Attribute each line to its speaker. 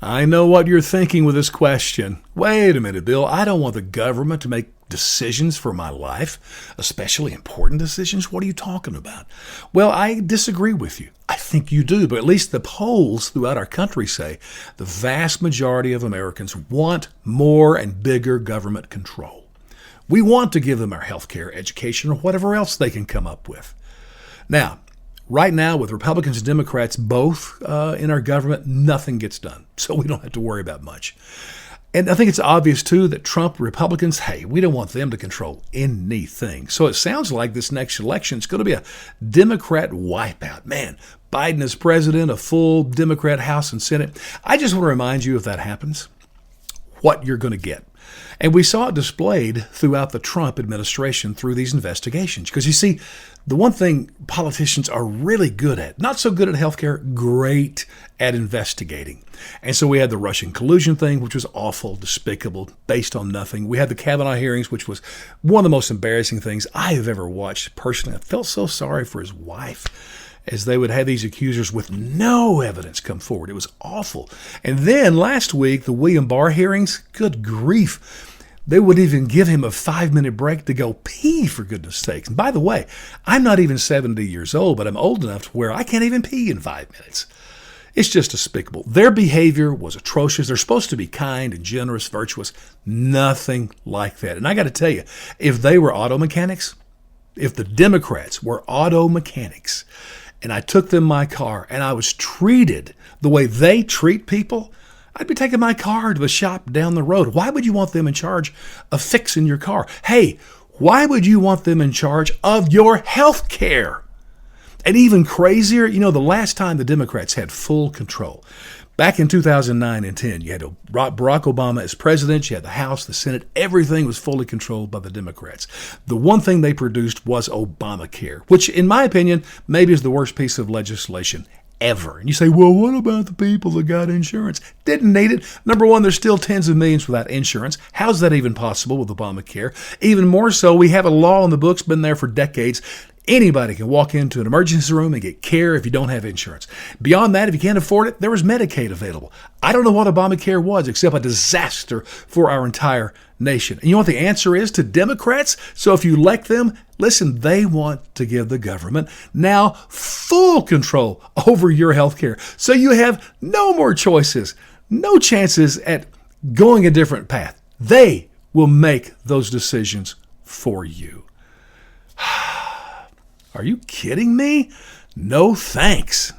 Speaker 1: I know what you're thinking with this question. Wait a minute, Bill. I don't want the government to make decisions for my life, especially important decisions. What are you talking about? Well, I disagree with you. I think you do, but at least the polls throughout our country say the vast majority of Americans want more and bigger government control. We want to give them our health care, education, or whatever else they can come up with. Now, right now, with Republicans and Democrats both in our government, nothing gets done, so we don't have to worry about much. And I think it's obvious, too, that Trump Republicans, hey, we don't want them to control anything. So it sounds like this next election is going to be a Democrat wipeout. Man, Biden is president, a full Democrat House and Senate. I just want to remind you, if that happens, what you're going to get. And we saw it displayed throughout the Trump administration through these investigations. Because you see, the one thing politicians are really good at, not so good at healthcare, great at investigating. And so we had the Russian collusion thing, which was awful, despicable, based on nothing. We had the Kavanagh hearings, which was one of the most embarrassing things I have ever watched personally. I felt so sorry for his wife as they would have these accusers with no evidence come forward. It was awful. And then last week, the William Barr hearings, good grief. They wouldn't even give him a 5-minute break to go pee, for goodness sakes. And by the way, I'm not even 70 years old, but I'm old enough to where I can't even pee in 5 minutes. It's just despicable. Their behavior was atrocious. They're supposed to be kind and generous, virtuous. Nothing like that. And I got to tell you, if they were auto mechanics, if the Democrats were auto mechanics, and I took them my car and I was treated the way they treat people, I'd be taking my car to a shop down the road. Why would you want them in charge of fixing your car? Hey, why would you want them in charge of your health care? And even crazier, the last time the Democrats had full control, back in 2009 and 10, you had Barack Obama as president, you had the House, the Senate, everything was fully controlled by the Democrats. The one thing they produced was Obamacare, which in my opinion, maybe is the worst piece of legislation ever. And you say, well, what about the people that got insurance? Didn't need it. Number one, there's still tens of millions without insurance. How's that even possible with Obamacare? Even more so, we have a law in the books, been there for decades. Anybody can walk into an emergency room and get care if you don't have insurance. Beyond that, if you can't afford it, there was Medicaid available. I don't know what Obamacare was except a disaster for our entire nation. And you know what the answer is to Democrats? So if you elect them, listen, they want to give the government now full control over your health care. So you have no more choices, no chances at going a different path. They will make those decisions for you. Are you kidding me? No thanks.